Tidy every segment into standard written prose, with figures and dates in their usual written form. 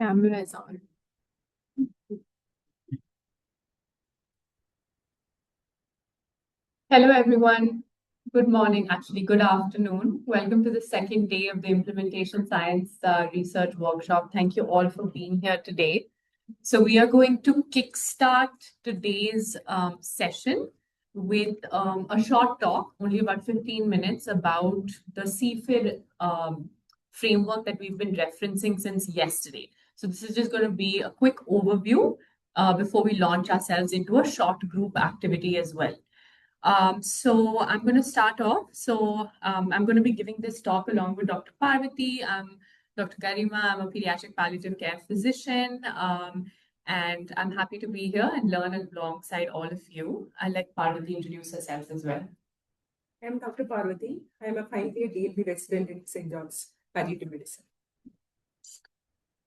Camera is on. Hello, everyone. Good morning, actually, good afternoon. Welcome to the second day of the Implementation Science Research Workshop. Thank you all for being here today. So we are going to kickstart today's session with a short talk, only about 15 minutes, about the CFIR framework that we've been referencing since yesterday. So this is just going to be a quick overview before we launch ourselves into a short group activity as well. So I'm going to start off. I'm going to be giving this talk along with Dr. Parvati. Dr. Garima. I'm a pediatric palliative care physician, and I'm happy to be here and learn alongside all of you. I'll let Parvati introduce herself as well. I'm Dr. Parvati. I'm a 5-year DLB resident in St. John's Palliative Medicine.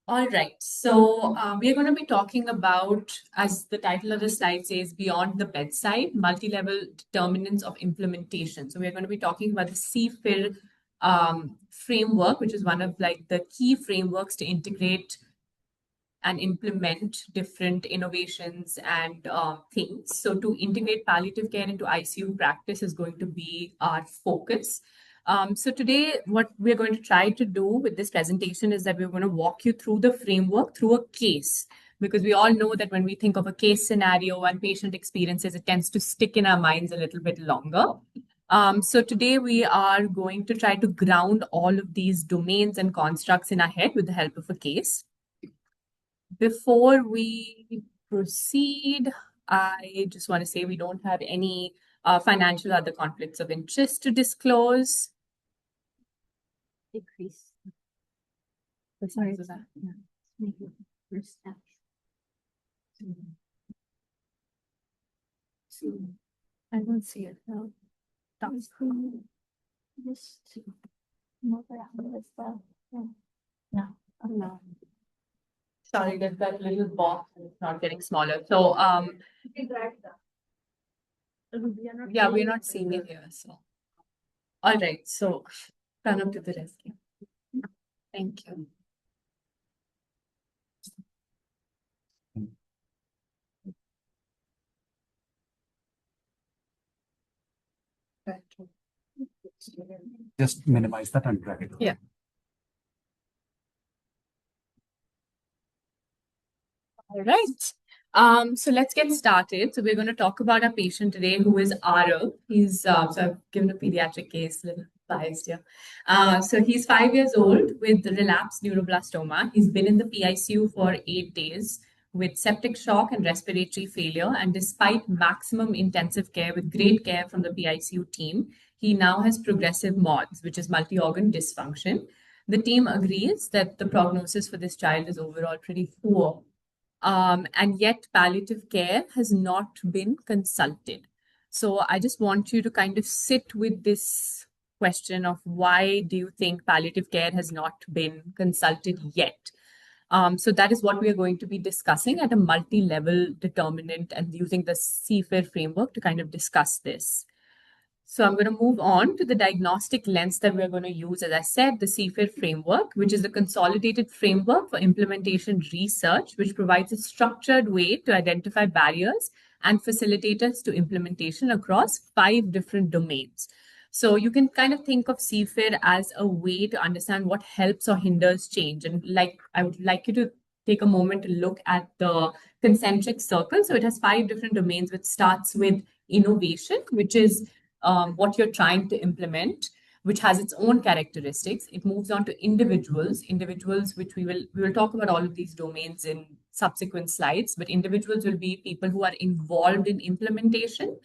All right, so we're going to be talking about, as the title of the slide says, Beyond the Bedside, Multi-Level Determinants of Implementation. So we're going to be talking about the CFIR framework, which is one of the key frameworks to integrate and implement different innovations and things. So to integrate palliative care into ICU practice is going to be our focus. So today, what we're going to try to do with this presentation is that we're going to walk you through the framework through a case, because we all know that when we think of a case scenario and patient experiences, it tends to stick in our minds a little bit longer. So today we are going to try to ground all of these domains and constructs in our head with the help of a case. Before we proceed, I just want to say we don't have any financial other conflicts of interest to disclose. Decrease. Sorry for that. Yeah. Maybe first step. I don't see it. No. Just move around as well. Yeah. No. Oh, no. Sorry, there's that little box and it's not getting smaller. So yeah, we're not seeing it here. So all right, so turn up to the rescue. Thank you. Just minimize that and drag it. Yeah. All right. So let's get started. So we're going to talk about our patient today, who is Arav. He's so I've given a pediatric case, a little biased here. So he's 5 years old with relapsed neuroblastoma. He's been in the PICU for 8 days with septic shock and respiratory failure. And despite maximum intensive care with great care from the PICU team, he now has progressive MODS, which is multi-organ dysfunction. The team agrees that the prognosis for this child is overall pretty poor. And yet palliative care has not been consulted. So I just want you to kind of sit with this question of why do you think palliative care has not been consulted yet? So that is what we are going to be discussing at a multi-level determinant and using the CFIR framework to kind of discuss this. So I'm going to move on to the diagnostic lens that we're going to use. As I said, the CFIR framework, which is a consolidated framework for implementation research, which provides a structured way to identify barriers and facilitators to implementation across 5 different domains. So you can kind of think of CFIR as a way to understand what helps or hinders change. And I would like you to take a moment to look at the concentric circle. So it has 5 different domains, which starts with innovation, which is what you're trying to implement, which has its own characteristics. It moves on to individuals, which we will talk about all of these domains in subsequent slides, but individuals will be people who are involved in implementation.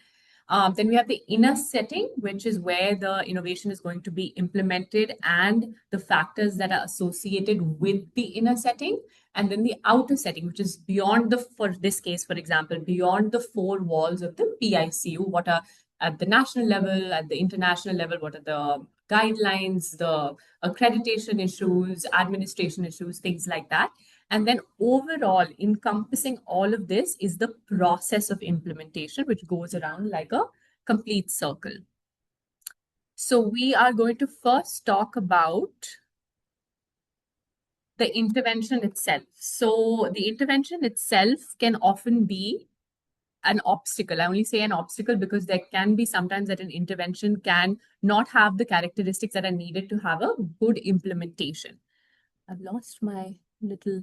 Then we have the inner setting, which is where the innovation is going to be implemented and the factors that are associated with the inner setting. And then the outer setting, which is beyond for this case, for example, beyond the 4 walls of the PICU. What are at the national level, at the international level, what are the guidelines, the accreditation issues, administration issues, things like that. And then overall, encompassing all of this is the process of implementation, which goes around like a complete circle. So we are going to first talk about the intervention itself. So the intervention itself can often be an obstacle. I only say an obstacle because there can be sometimes that an intervention can not have the characteristics that are needed to have a good implementation. I've lost my little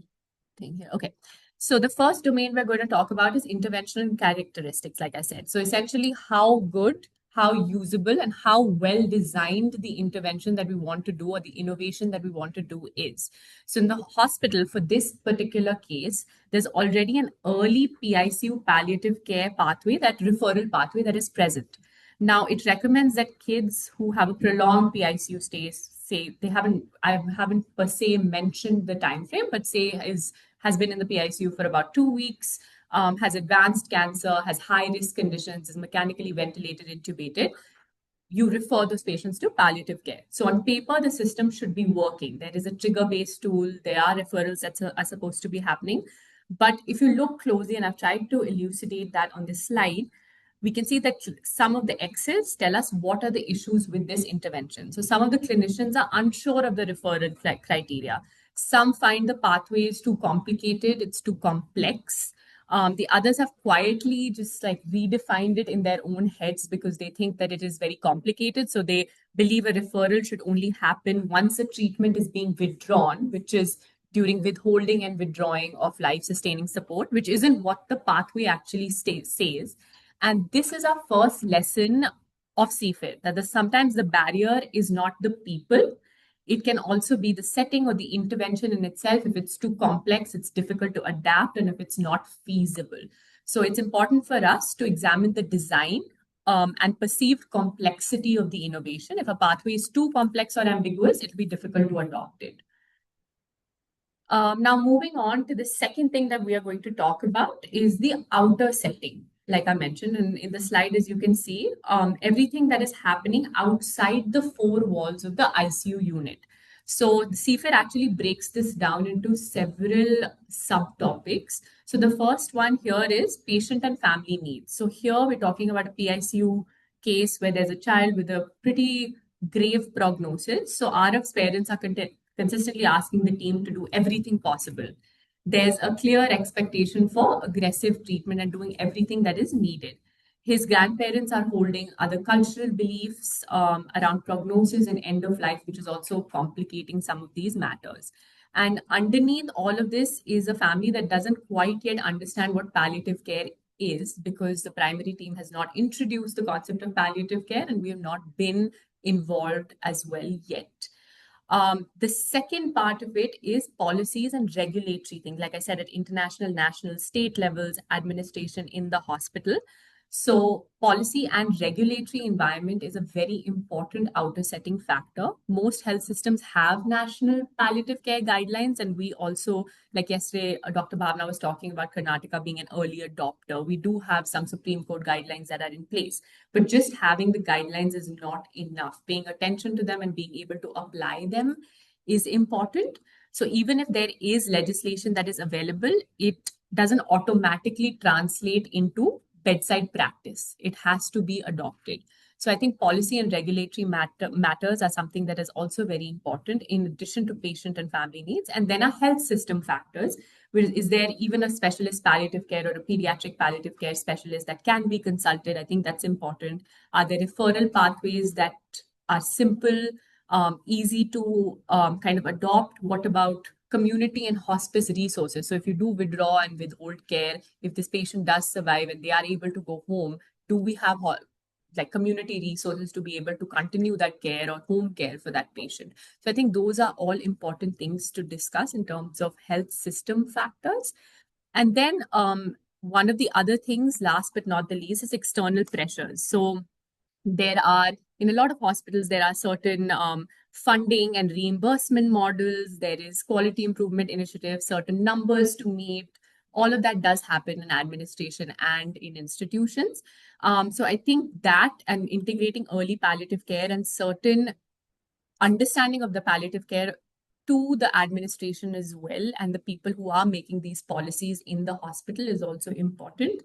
thing here. Okay. So the first domain we're going to talk about is interventional characteristics, like I said. So essentially how good, how usable, and how well designed the intervention that we want to do or the innovation that we want to do is. So in the hospital, for this particular case, there's already an early PICU palliative care pathway, that referral pathway that is present. Now, it recommends that kids who have a prolonged PICU stay, say I haven't per se mentioned the time frame, but say has been in the PICU for about 2 weeks, has advanced cancer, has high risk conditions, is mechanically ventilated, intubated, you refer those patients to palliative care. So on paper, the system should be working. There is a trigger-based tool. There are referrals that are supposed to be happening. But if you look closely, and I've tried to elucidate that on this slide, we can see that some of the X's tell us what are the issues with this intervention. So some of the clinicians are unsure of the referral criteria. Some find the pathways too complicated, it's too complex. The others have quietly just like redefined it in their own heads because they think that it is very complicated. So they believe a referral should only happen once a treatment is being withdrawn, which is during withholding and withdrawing of life-sustaining support, which isn't what the pathway actually says. And this is our first lesson of CFIR, that sometimes the barrier is not the people. It can also be the setting or the intervention in itself. If it's too complex, it's difficult to adapt, and if it's not feasible. So it's important for us to examine the design and perceived complexity of the innovation. If a pathway is too complex or ambiguous, it'll be difficult to adopt it. Now, moving on to the second thing that we are going to talk about is the outer setting. Like I mentioned in the slide, as you can see, everything that is happening outside the four walls of the ICU unit. So the CFIR actually breaks this down into several subtopics. So the first one here is patient and family needs. So here we're talking about a PICU case where there's a child with a pretty grave prognosis. So RF's parents are consistently asking the team to do everything possible. There's a clear expectation for aggressive treatment and doing everything that is needed. His grandparents are holding other cultural beliefs around prognosis and end of life, which is also complicating some of these matters. And underneath all of this is a family that doesn't quite yet understand what palliative care is, because the primary team has not introduced the concept of palliative care and we have not been involved as well yet. The second part of it is policies and regulatory things. Like I said, at international, national, state levels, administration in the hospital. So policy and regulatory environment is a very important outer setting factor. Most health systems have national palliative care guidelines. And we also, like yesterday, Dr. Bhavna was talking about Karnataka being an early adopter. We do have some Supreme Court guidelines that are in place. But just having the guidelines is not enough. Paying attention to them and being able to apply them is important. So even if there is legislation that is available, it doesn't automatically translate into bedside practice. It has to be adopted. So I think policy and regulatory matters are something that is also very important in addition to patient and family needs. And then our health system factors. Is there even a specialist palliative care or a pediatric palliative care specialist that can be consulted? I think that's important. Are there referral pathways that are simple, easy to kind of adopt? What about community and hospice resources? So if you do withdraw and withhold care, if this patient does survive and they are able to go home, do we have like community resources to be able to continue that care or home care for that patient? So I think those are all important things to discuss in terms of health system factors. And then one of the other things, last but not the least, is external pressures. So there are, in a lot of hospitals, there are certain funding and reimbursement models. There is quality improvement initiatives, certain numbers to meet. All of that does happen in administration and in institutions. So I think that and integrating early palliative care and certain understanding of the palliative care to the administration as well and the people who are making these policies in the hospital is also important.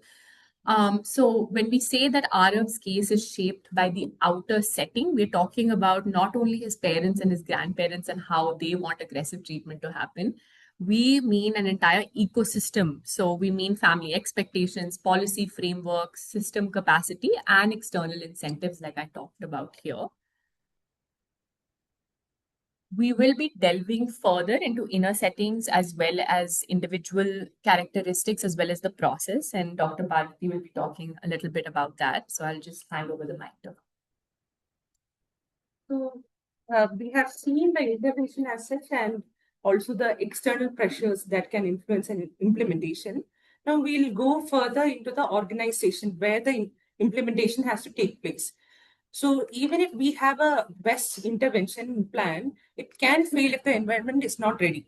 So when we say that Arav's case is shaped by the outer setting, we're talking about not only his parents and his grandparents and how they want aggressive treatment to happen. We mean an entire ecosystem. So we mean family expectations, policy frameworks, system capacity, and external incentives, like I talked about here. We will be delving further into inner settings as well as individual characteristics as well as the process. And Dr. Parvati will be talking a little bit about that. So I'll just hand over the mic to her. So we have seen the intervention as such and also the external pressures that can influence an implementation. Now we'll go further into the organization where the implementation has to take place. So even if we have a best intervention plan, it can fail if the environment is not ready.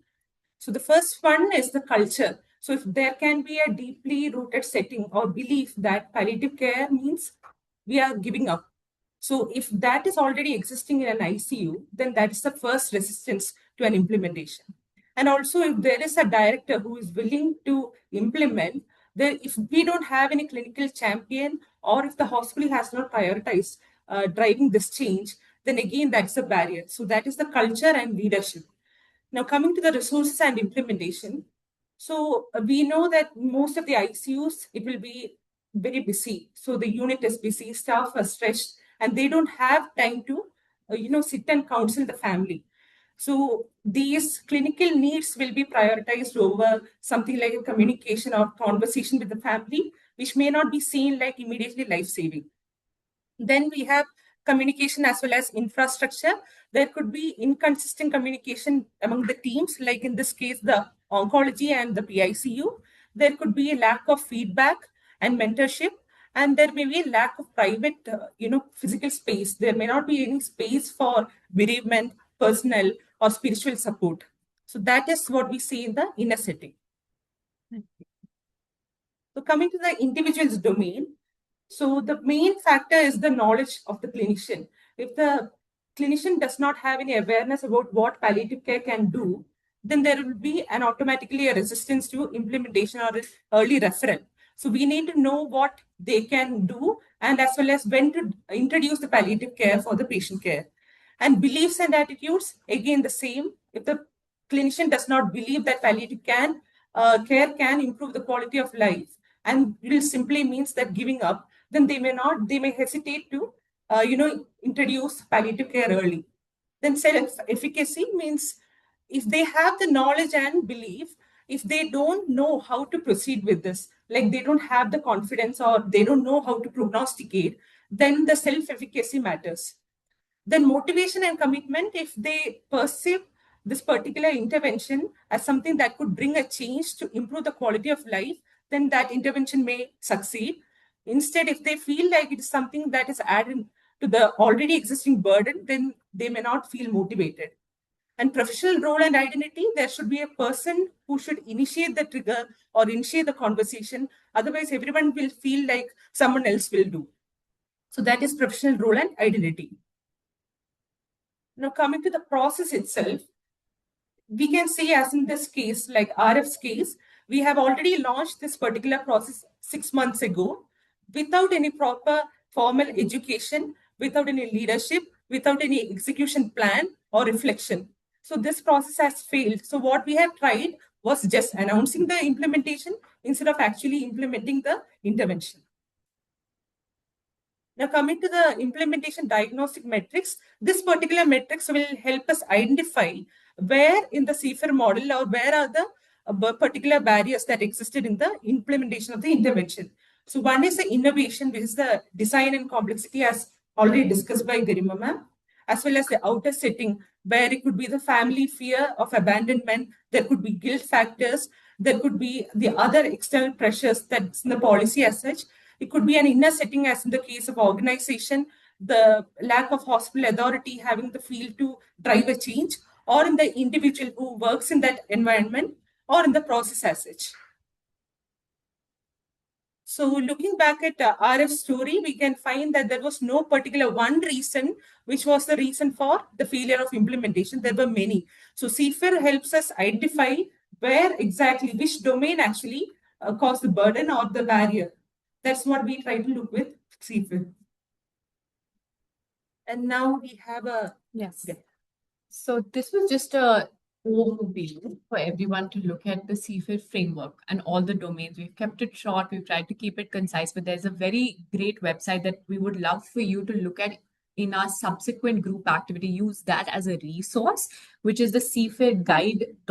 So the first one is the culture. So if there can be a deeply rooted setting or belief that palliative care means we are giving up. So if that is already existing in an ICU, then that is the first resistance to an implementation. And also if there is a director who is willing to implement, then if we don't have any clinical champion or if the hospital has not prioritized driving this change, then again, that's a barrier. So that is the culture and leadership. Now, coming to the resources and implementation. So we know that most of the ICUs, it will be very busy. So the unit is busy, staff are stretched, and they don't have time to, sit and counsel the family. So these clinical needs will be prioritized over something like a communication or conversation with the family, which may not be seen like immediately life-saving. Then we have communication as well as infrastructure. There could be inconsistent communication among the teams, like in this case, the oncology and the PICU. There could be a lack of feedback and mentorship, and there may be a lack of private, physical space. There may not be any space for bereavement, personal, or spiritual support. So that is what we see in the inner setting. So coming to the individual's domain, so the main factor is the knowledge of the clinician. If the clinician does not have any awareness about what palliative care can do, then there will be an automatically a resistance to implementation or early referral. So we need to know what they can do and as well as when to introduce the palliative care for the patient care. And beliefs and attitudes, again the same. If the clinician does not believe that palliative care can improve the quality of life, and it simply means that giving up, then they may hesitate to, introduce palliative care early. Then self-efficacy means if they have the knowledge and belief, if they don't know how to proceed with this, like they don't have the confidence or they don't know how to prognosticate, then the self-efficacy matters. Then motivation and commitment, if they perceive this particular intervention as something that could bring a change to improve the quality of life, then that intervention may succeed. Instead, if they feel like it is something that is added to the already existing burden, then they may not feel motivated. And professional role and identity, there should be a person who should initiate the trigger or initiate the conversation. Otherwise, everyone will feel like someone else will do. So that is professional role and identity. Now, coming to the process itself, we can see as in this case, like RF's case, we have already launched this particular process 6 months ago without any proper formal education, without any leadership, without any execution plan or reflection. So this process has failed. So what we have tried was just announcing the implementation instead of actually implementing the intervention. Now, coming to the implementation diagnostic metrics, this particular metrics will help us identify where in the CFIR model or where are the particular barriers that existed in the implementation of the intervention. So one is the innovation, which is the design and complexity as already discussed by Garima ma'am, as well as the outer setting, where it could be the family fear of abandonment, there could be guilt factors, there could be the other external pressures that's in the policy as such. It could be an inner setting, as in the case of organization, the lack of hospital authority having the feel to drive a change, or in the individual who works in that environment, or in the process as such. So looking back at RF's story, we can find that there was no particular one reason which was the reason for the failure of implementation. There were many. So CFIR helps us identify where exactly, which domain actually caused the burden or the barrier. That's what we try to look with CFIL. And now we have a Yes. Yeah. So this was just a overview for everyone to look at the CFIR framework and all the domains. We've kept it short, we've tried to keep it concise, but there's a very great website that we would love for you to look at in our subsequent group activity. Use that as a resource, which is the cfirguide.org.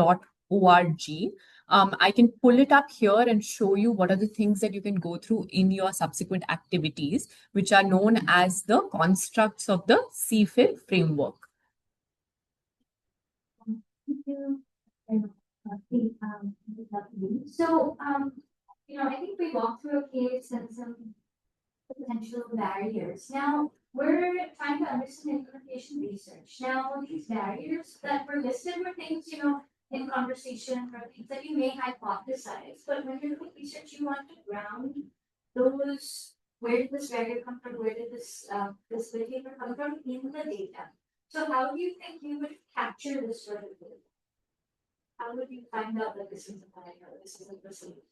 I can pull it up here and show you what are the things that you can go through in your subsequent activities, which are known as the constructs of the CFIR framework. Thank you. So, I think we walked through a case and some potential barriers. Now, we're trying to understand implementation research. Now, these barriers that were listed were things, in conversation or things that you may hypothesize, but when you're doing research, you want to ground those, where did this barrier come from, where did this behavior come from in the data. So how do you think you would capture this sort of data? How would you find out that this is a barrier or this isn't the solution?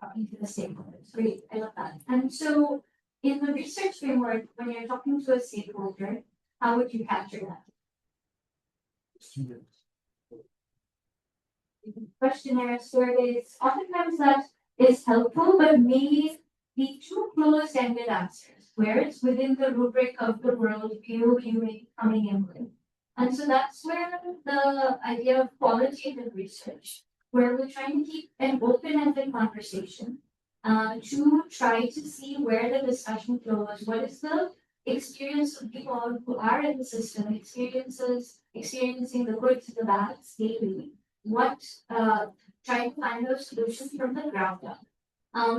Talking to the stakeholders. Great, I love that. And so in the research framework, when you're talking to a stakeholder, how would you capture that? Questionnaire, surveys, oftentimes that is helpful, but may be too close-ended answers, where it's within the rubric of the worldview you may be coming in with. And so that's where the idea of qualitative research, where we're trying to keep an open-ended conversation to try to see where the discussion flows, what is the experience of people who are in the system, experiencing the goods, the bads daily, trying to find those solutions from the ground up.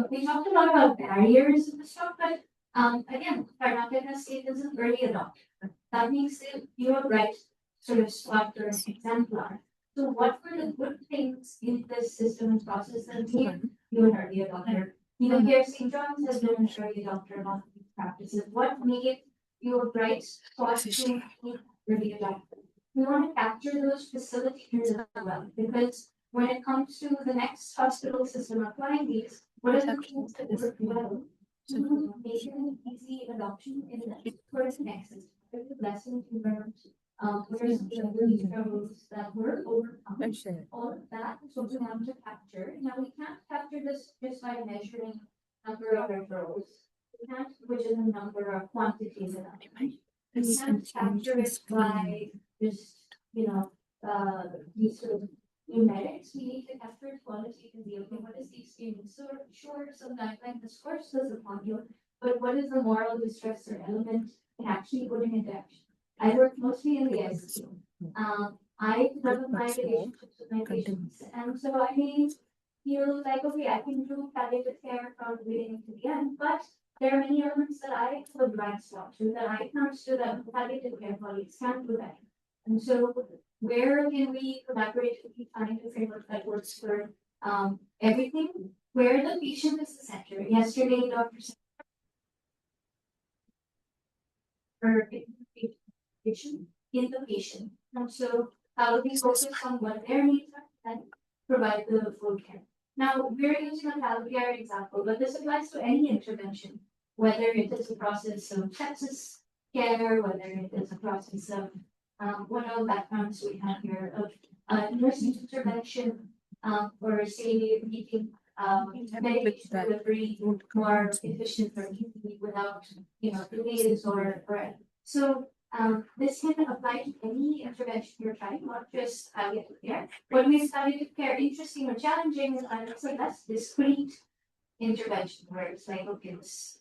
We talked a lot about barriers in this talk, but again, Karnataka State is an early adopter. That means that you are right, sort of spot or exemplar. So what were the good things in this system and process that made you an early adopter? Even here, St. John's has been an early adopter of all these practices. What made you a bright spot to be early adopter? We want to capture those facilitators as well, because when it comes to the next hospital system applying these, what are the things that work well to make it an easy adoption in the first next system? What are the lessons you learned? Where's the struggles that were overcome? All of that is what we want to capture. Now we can't capture this just by measuring number of referrals. We can't, which is a number of quantities of that. We can't capture it by just, these sort of numerics. We need to capture it qualitatively. Okay, what is the experience? So sure, some guideline discourse does upon you, but what is the moral distress or element in actually putting into action? I work mostly in the ICU. I develop my relationships with my patients, and so I may feel like, okay, I can do palliative care from the beginning to the end, but there are many elements that I have a blind spot to that I can't do that palliative care colleagues can't do that. And so where can we collaborate to find a framework that works for everything, where the patient is the center? Yesterday, Dr. Patient in the patient. And so how do we focus on what their needs are and provide the full care? Now we're using a palliative example, but this applies to any intervention, whether it is a process of sepsis care, whether it is a process of what all backgrounds we have here of nursing intervention, or say making medication delivery more efficient or easy without delays or so. This can apply to any intervention you're trying, not just palliative care. When we palliative care interesting or challenging, I would say that's discrete intervention where it's like, okay, this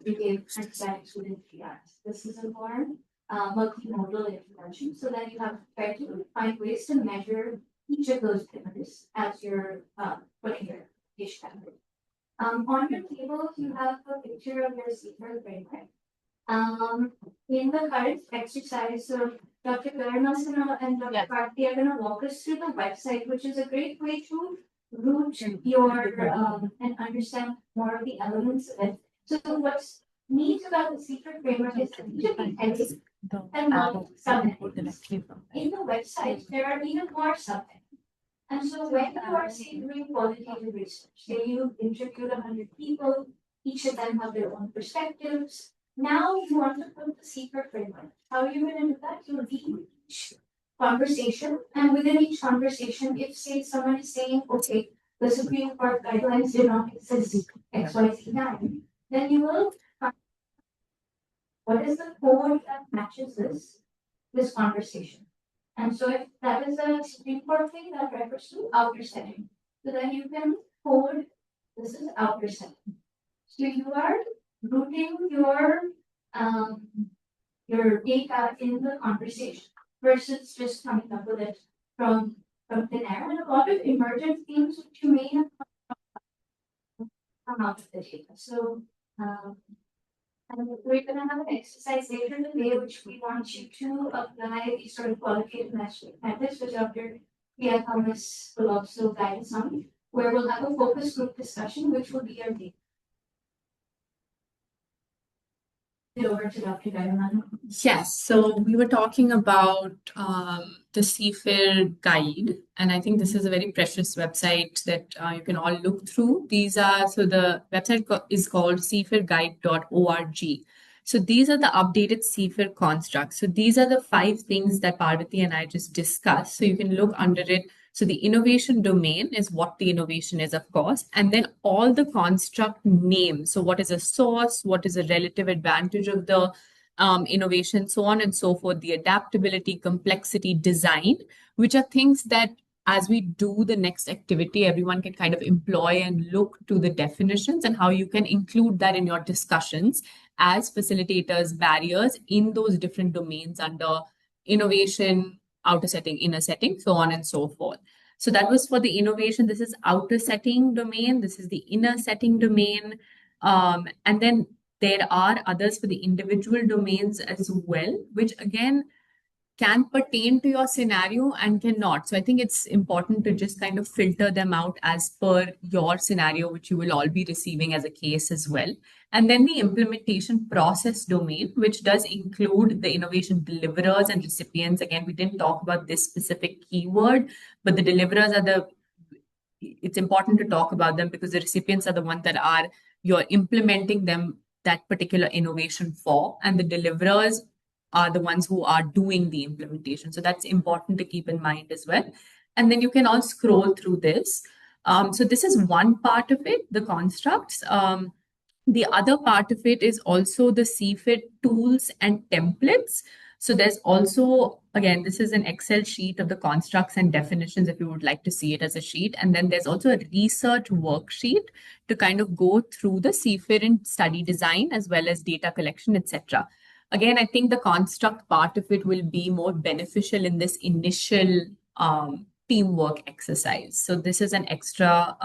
we gave antibiotics within 3 hours. This is a more multimodal intervention, so that you have to try to find ways to measure each of those pillars as you're putting your patient on your table, you have a picture of your CFIR framework. In the current exercise, so Dr. Karnasana and Dr. Karthi are going to walk us through the website, which is a great way to root your and understand more of the elements of it. So what's neat about the CFIR framework is that each of the headings and sub-headings. In the website, there are even more sub-headings. And so when you are say doing qualitative research, say you interviewed 100 people, each of them have their own perspectives. Now you want to put the secret framework. How are you going to do that? You'll read each conversation, and within each conversation, if say someone is saying, okay, the Supreme Court guidelines do not exist XYZ9, then you will find what is the code that matches this conversation. And so if that is a Supreme Court thing, that refers to outer setting. So then you can code this is outer setting. So you are rooting your data in the conversation versus just coming up with it from thin air. And a lot of emergent themes which you may have come out of the data. So and we're going to have an exercise later in the day, which we want you to apply these sort of qualitative methods, which Dr. Priya Thomas will also guide us on, where we'll have a focus group discussion, which will be our day. Over to Dr. Diamond. Yes, so we were talking about the CFIR guide, and I think this is a very precious website that you can all look through. These are, so the website is called cfirguide.org. So these are the updated CFIR constructs. So these are the 5 things that Parvati and I just discussed. So you can look under it. So the innovation domain is what the innovation is, of course, and then all the construct names. So what is a source? What is a relative advantage of the innovation, so on and so forth, the adaptability, complexity, design, which are things that as we do the next activity, everyone can kind of employ and look to the definitions and how you can include that in your discussions as facilitators, barriers in those different domains under innovation, outer setting, inner setting, so on and so forth. So that was for the innovation. This is outer setting domain. This is the inner setting domain. And then there are others for the individual domains as well, which again can pertain to your scenario and cannot. So I think it's important to just kind of filter them out as per your scenario, which you will all be receiving as a case as well. And then the implementation process domain, which does include the innovation deliverers and recipients. Again, we didn't talk about this specific keyword, but the deliverers are it's important to talk about them because the recipients are the ones that are you're implementing them, that particular innovation for, and the deliverers are the ones who are doing the implementation. So that's important to keep in mind as well. And then you can all scroll through this. So this is one part of it, the constructs. The other part of it is also the CFIT tools and templates. So there's also, again, this is an Excel sheet of the constructs and definitions if you would like to see it as a sheet. And then there's also a research worksheet to kind of go through the CFIR in study design as well as data collection, etc. Again, I think the construct part of it will be more beneficial in this initial teamwork exercise. So this is an extra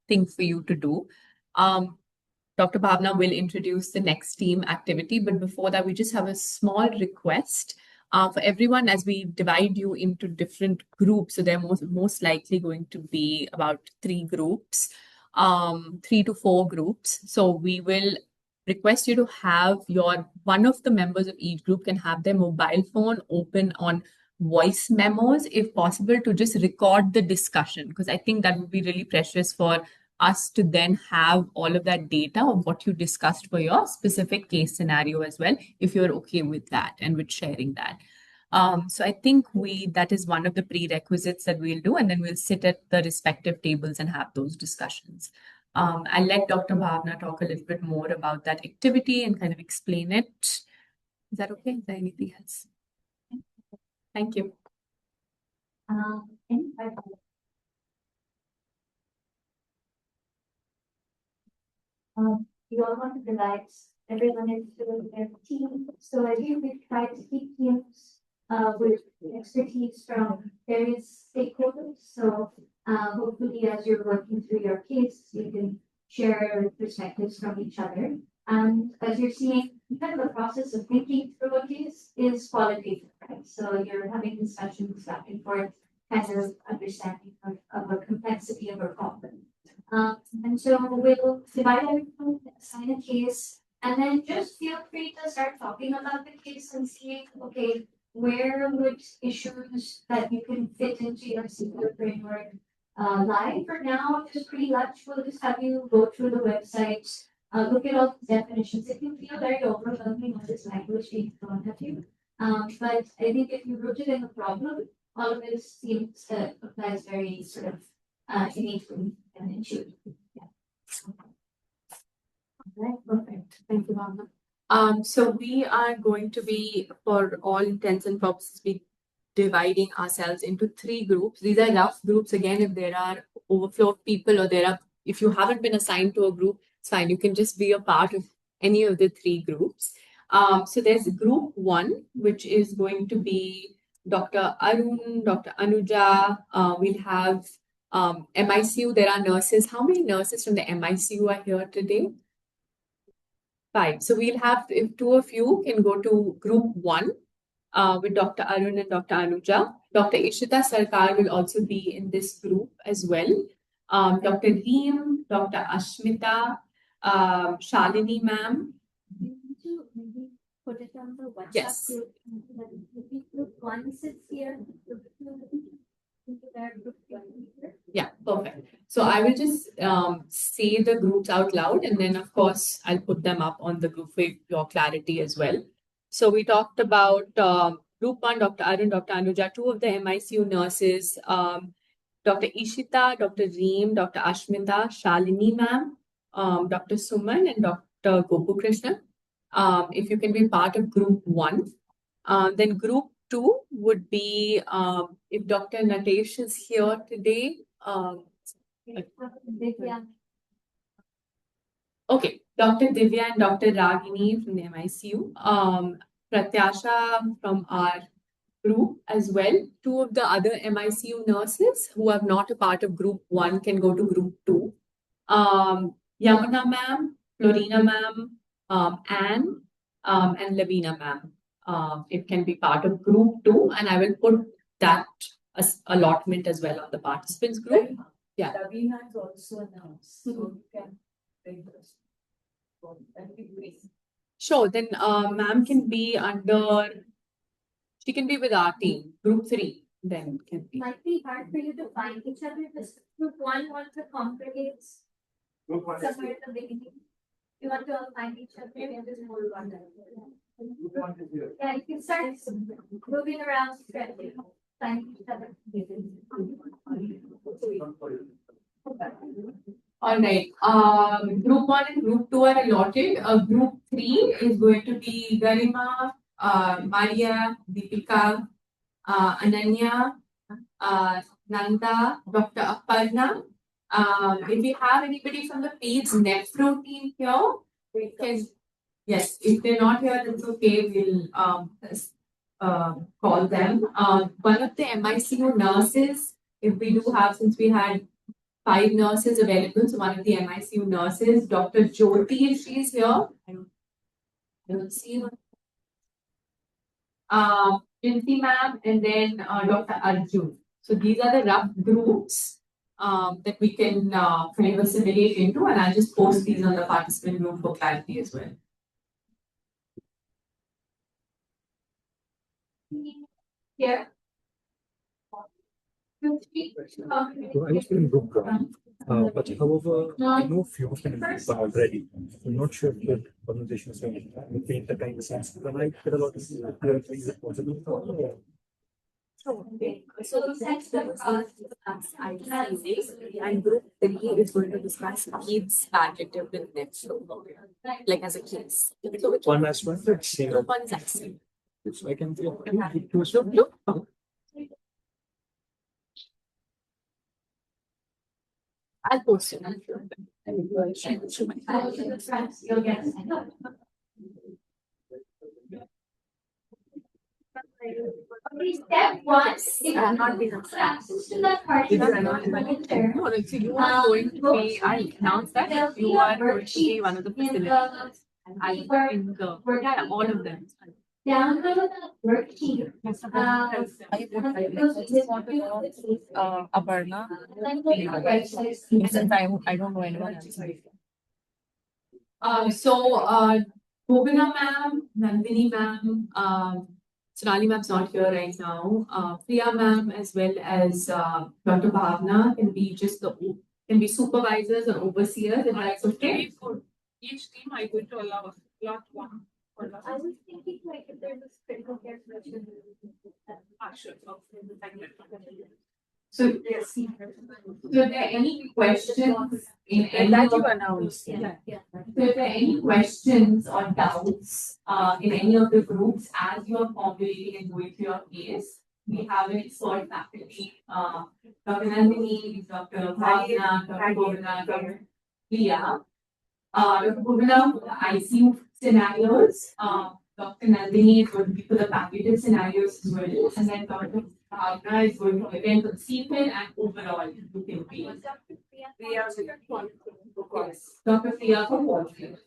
thing for you to do. Dr. Bhavna will introduce the next team activity, but before that, we just have a small request for everyone as we divide you into different groups. So they're most likely going to be about 3 groups, 3 to 4 groups. So we will request you to have one of the members of each group can have their mobile phone open on voice memos, if possible, to just record the discussion, because I think that would be really precious for us to then have all of that data of what you discussed for your specific case scenario as well, if you're okay with that and with sharing that. So I think that is one of the prerequisites that we'll do, and then we'll sit at the respective tables and have those discussions. I'll let Dr. Bhavna talk a little bit more about that activity and kind of explain it. Is that okay? Is there anything else? Thank you. You all want to relax. Everyone is doing their team. So I think we try to keep teams with expertise from various stakeholders. So hopefully as you're working through your case, you can share perspectives from each other. And as you're seeing, even the process of thinking through a case is qualitative, right? So you're having discussions back and forth, kind of understanding of a complexity of a problem. And so we'll divide everyone, assign a case, and then just feel free to start talking about the case and seeing, okay, where would issues that you can fit into your SQL framework lie? For now, just pretty much we'll just have you go through the website, look at all the definitions. It can feel very overwhelming with this language being thrown at you. But I think if you root it in the problem, all of it seems to applies very sort of innately and intuitively. Right, perfect. Thank you, Bhavna. So we are going to be, for all intents and purposes, be dividing ourselves into 3 groups. These are rough groups. Again, if there are overflow of people or if you haven't been assigned to a group, it's fine. You can just be a part of any of the 3 groups. So there's group 1, which is going to be Dr. Arun, Dr. Anuja. We'll have MICU. There are nurses. How many nurses from the MICU are here today? 5. So we'll have, if 2 of you can go to group 1 with Dr. Arun and Dr. Anuja. Dr. Ishita Sarkar will also be in this group as well. Dr. Reem, Dr. Ashmita, Shalini ma'am. Maybe put it on the WhatsApp Yes. group. Maybe group 1 sits here. Group 2 into their group 1 here. Yeah, perfect. So I will just say the groups out loud, and then of course I'll put them up on the group for your clarity as well. So we talked about group 1, Dr. Arun, Dr. Anuja, 2 of the MICU nurses, Dr. Ishita, Dr. Reem, Dr. Ashmita, Shalini ma'am, Dr. Suman, and Dr. Gopukrishnan. If you can be part of group 1. Then group 2 would be if Dr. Natesh is here today. Divya. Okay, Dr. Divya and Dr. Ragini from the MICU. Pratyasha from our group as well. 2 of the other MICU nurses who are not a part of group 1 can go to group 2. Yamuna ma'am, Florina ma'am, Anne, and Lavina ma'am. It can be part of group 2, and I will put that allotment as well on the participants group. Yeah. Lavina is also a nurse, so you can bring this. That'd be great. Sure, then ma'am can be under, she can be with our team, group 3, then can be. Might be hard for you to find each other because group 1 wants to congregate somewhere at the beginning. You want to all find each other and just hold on. Yeah, you can start moving around, stretching, find each other. All right. Group 1 and group 2 are allotted. Group 3 is going to be Garima, Maria, Deepika, Ananya, Nanda, Dr. Aparna. If we have anybody from the PAIDS Nephro team here, we can, yes, if they're not here, that's okay. We'll call them. One of the MICU nurses, if we do have, since we had 5 nurses available, so one of the MICU nurses, Dr. Jyoti, if she's here. I don't see her. Jinti ma'am, and then Dr. Arjun. So these are the rough groups that we can kind of assimilate into, and I'll just post these on the participant group for clarity as well. Here. So I was in group 1, but however, I know few of them in group already. I'm not sure if the conversation is going to paint the kind of sense. Can I get a lot of is it possible? So that's the and group 3 is going to discuss PAIDS adjective with Nephro, like as a case. So which One as well, same. group 1 is excellent. So I can feel Group 2? I'll post it. You'll get it. Okay, step 1 is not been access to that part. No, so you are going to be, I'll announce that you are going to be one of the facilitators. And I'll bring all of them. Download the worksheet. Aparna, I don't know anyone else. So, Bobina ma'am, Nandini ma'am, Sonali ma'am's not here right now. Priya ma'am as well as Dr. Bhavna can be can be supervisors or overseers, and that's okay. For each team, I going to allow lot one. I was thinking like if there's a critical care session. Sure. So, yes. So, if there are any questions in any That you of, announced. Yeah. so if there are any questions or doubts in any of the groups as you are formulating and going through your case, we have an expert faculty, Dr. Nandini, Dr. Bhavna, Dr. Govina, Dr. Priya. Dr. Govina for the ICU scenarios, Dr. Nandini is going to be for the palliative scenarios as well, and then Dr. Bhavna is going to be again for the CPIN and overall you can be. Yes. Dr. Priya for volunteer.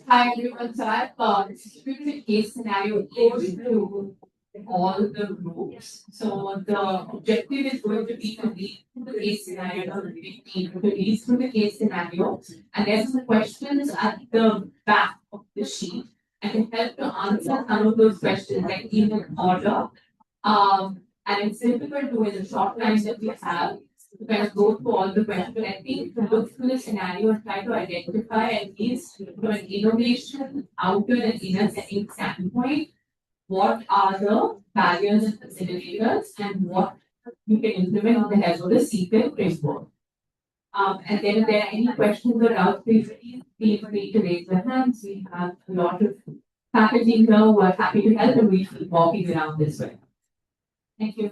Hi everyone, so I've distributed a case scenario goes through all the groups. So the objective is going to be to read through the case scenario, to read through the case scenario, and there's some questions at the back of the sheet, and to help to answer some of those questions like in an order. And it's difficult to in the short time that we have to kind of go through all the questions. But I think to look through the scenario and try to identify at least from an innovation, outer and inner setting standpoint, what are the barriers and facilitators and what you can implement with the help of the CPIN framework. And then if there are any questions or doubts, please feel free to raise your hands. We have a lot of faculty here who are happy to help and we'll keep walking around this way. Thank you.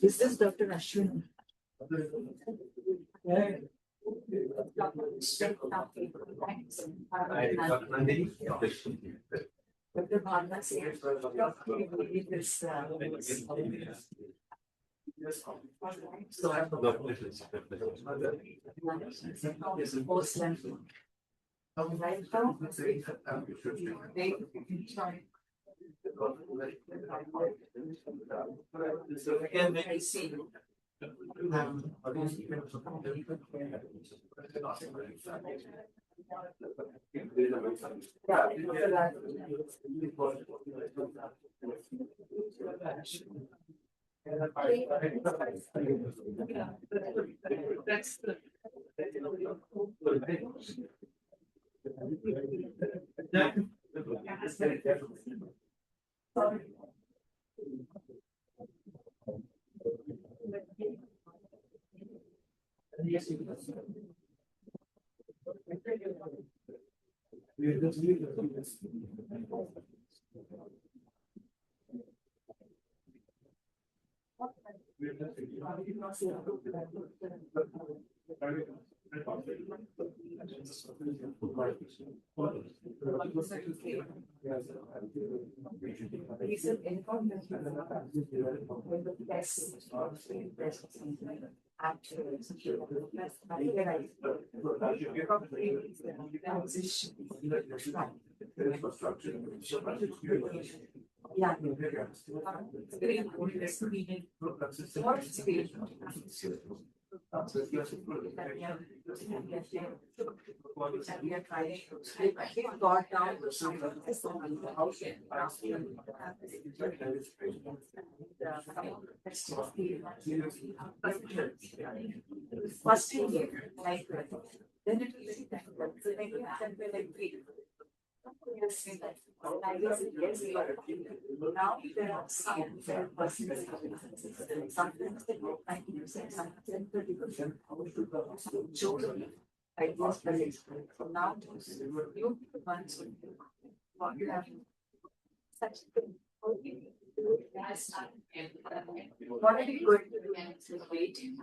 This is Dr. Ashwin. Dr. Bharna said, I see. That's the recent information when the test actually yeah. We are trying to got down to some first thing like then it will be that so like you can be like now there are some sometimes they go 90%, sometimes 30%. Children, I was very so now you ones what you have such what are you going to do next? Waiting.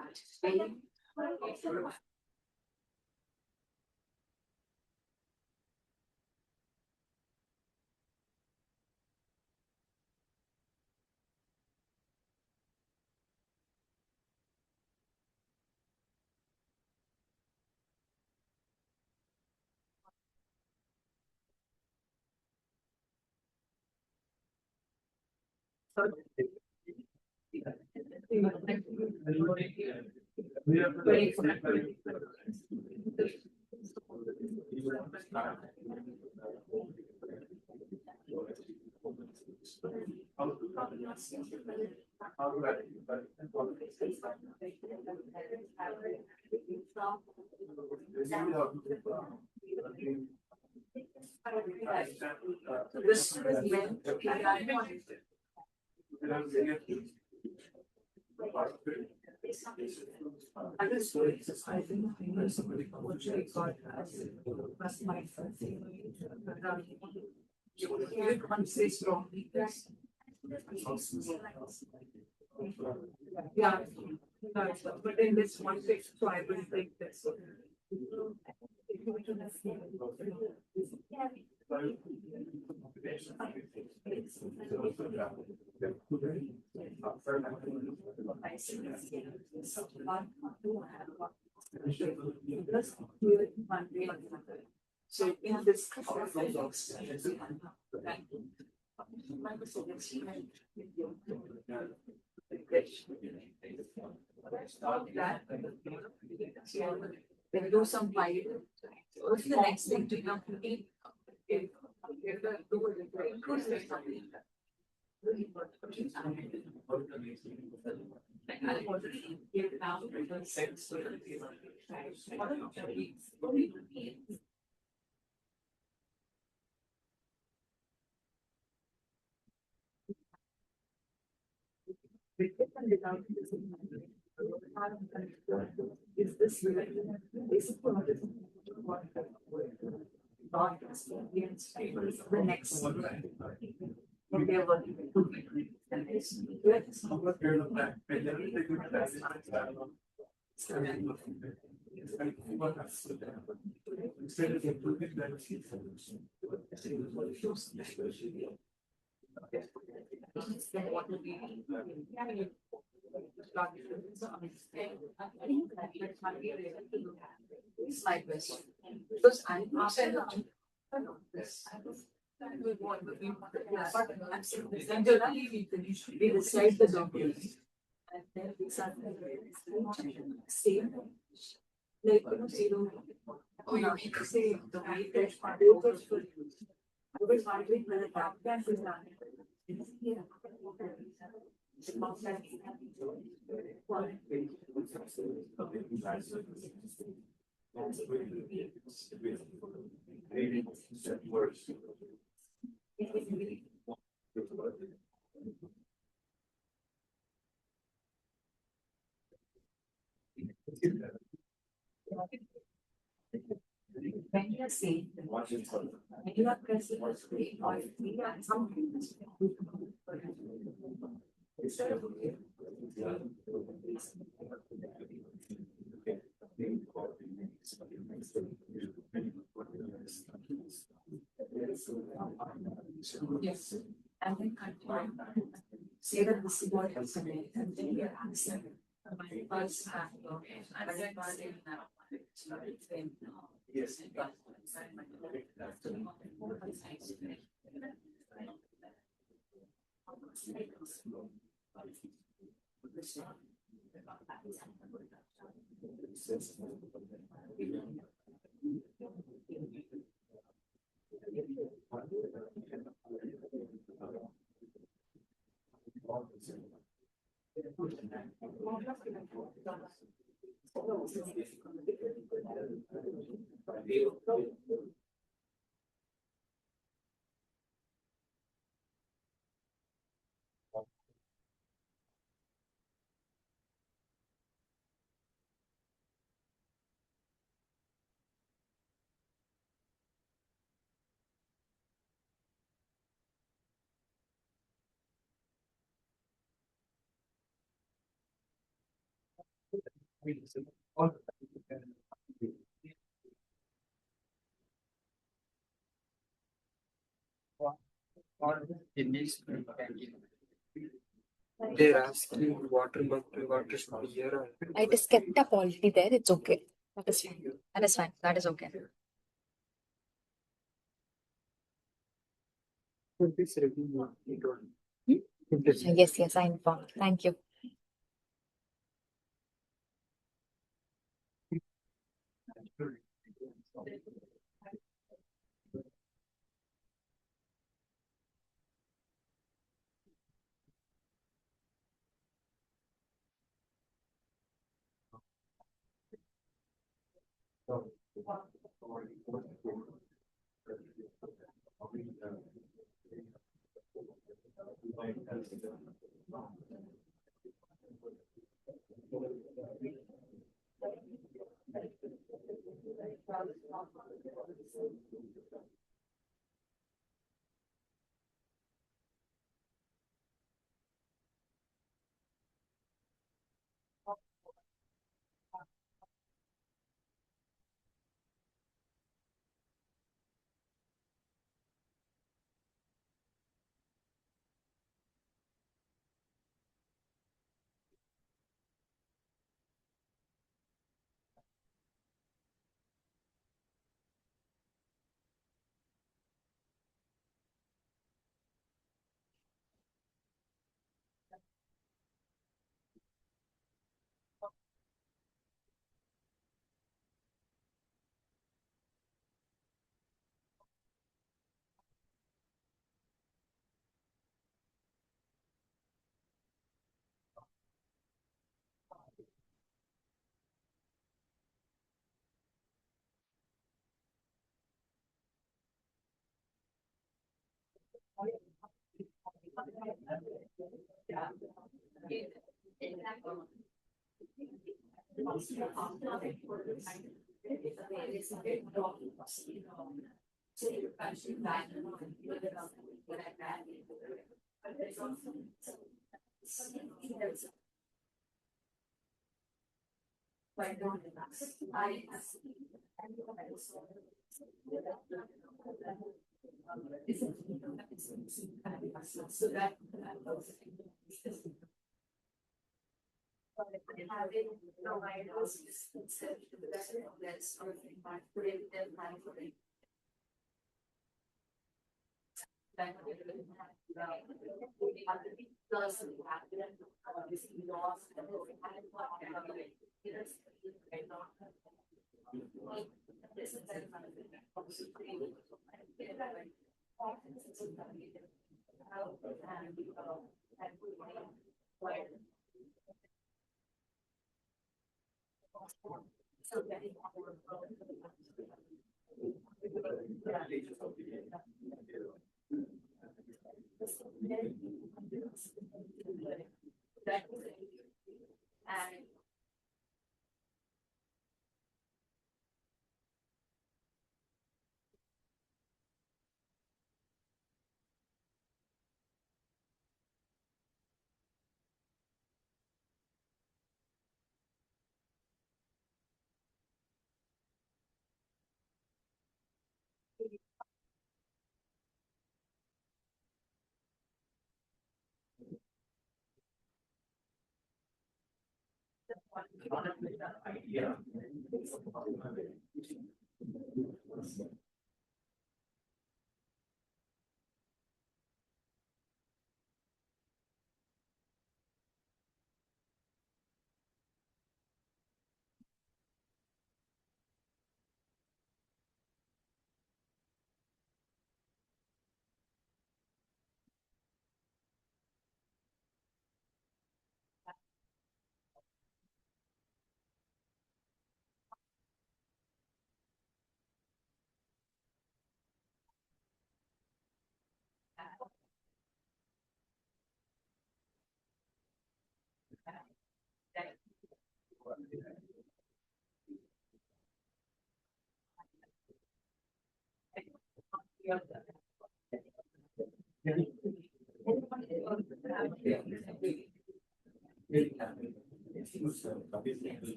This is meant to be understood. I think somebody got that's my first thing. You can't say strongly. Yeah, but in this one case, so I will take this. So in this then do some pilot. What's the next thing to complete? If the I already gave now the sense to the is this basically the next what they are working then what will be it's my question. Because I'm outside of this. And generally we decide the document. And then we start same. Like, zero. Oh, you mean to say the way that I was wondering whether that can be done. Yeah. When you are saying when you are pressing a screen or if we are something. Yes. And then continue. Say that this is what has happened and then you answer. My first hand, and then yes. They're asking water, but the water should be here. I just kept up already there. It's okay. That is fine. That is fine. That is okay. This review, Yes, yes, I informed. Thank you.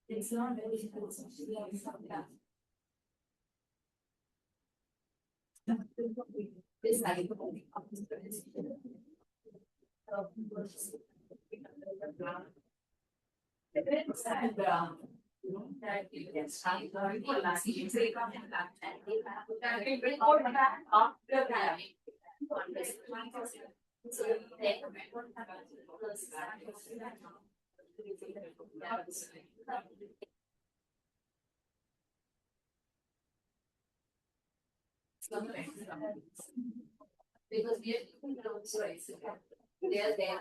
It's not very It's like that you can start learning for last year. And they report back after that. So they because we are also they are there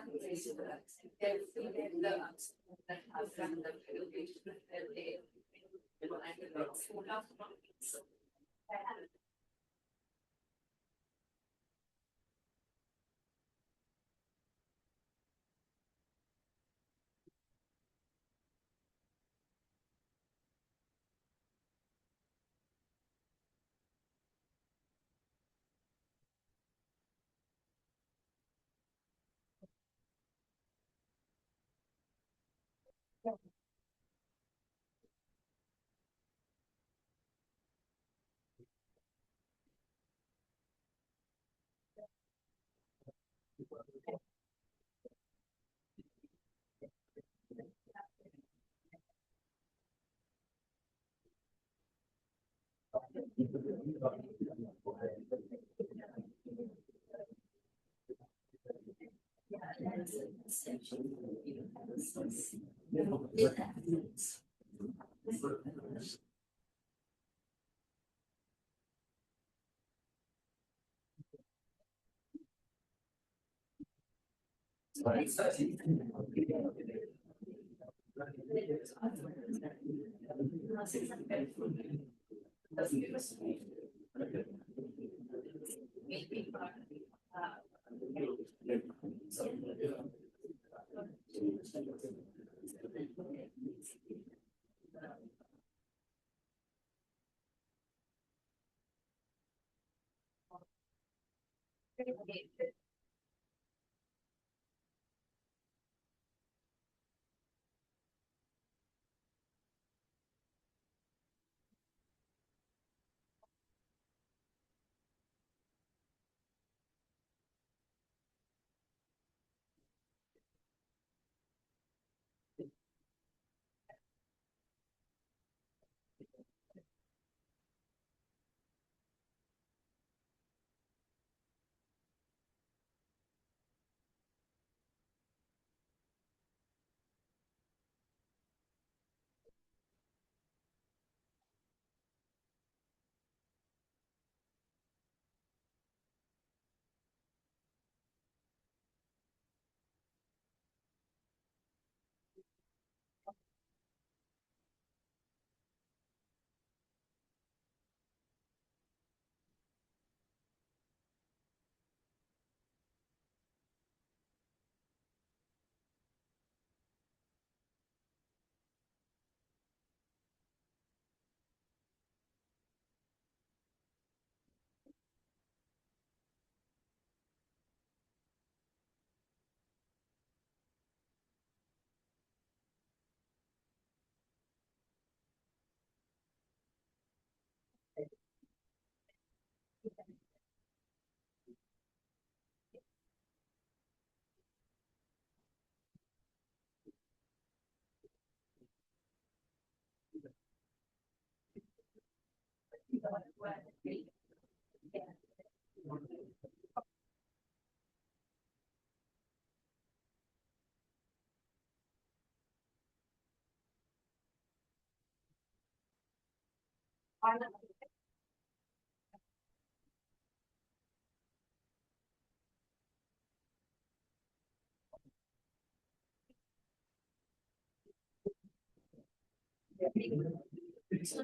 So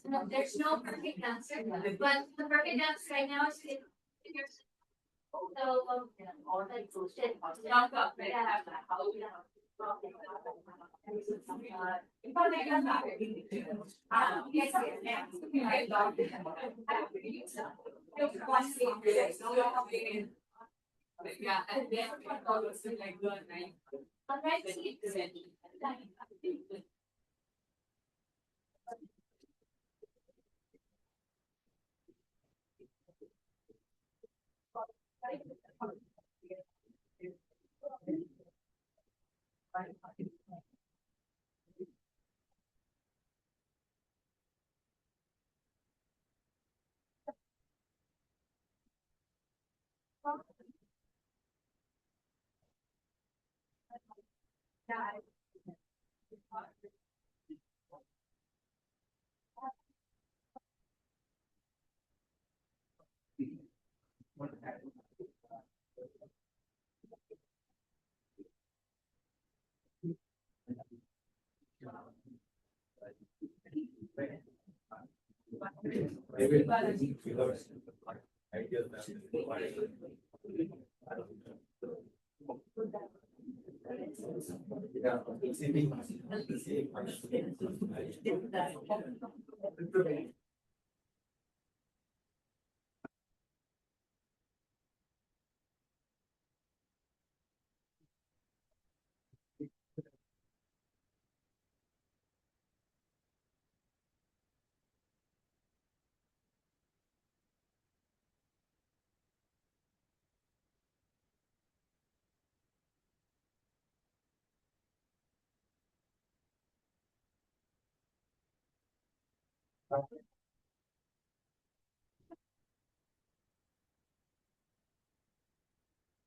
no, there's no perfect answer, but the perfect answer right now is if you're so all that bullshit. Yeah, and then also like the nine.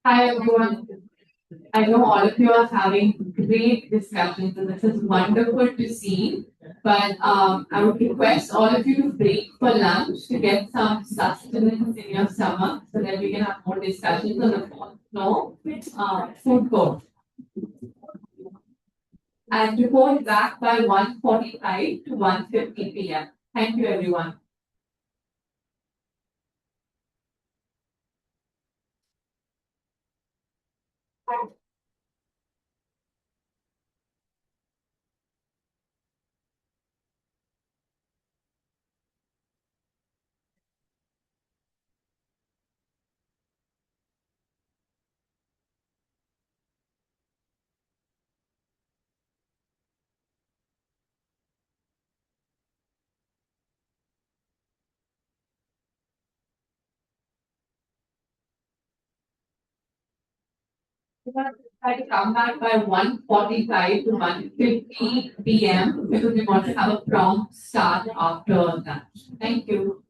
Hi everyone. I know all of you are having great discussions, and this is wonderful to see. But I would request all of you to break for lunch to get some sustenance in your stomach so that we can have more discussions on the phone. No, food court. And report back by 1:45 to 1:50 p.m. Thank you, everyone. Try to come back by 1:45 to 1:50 p.m. because we want to have a prompt start after that. Thank you.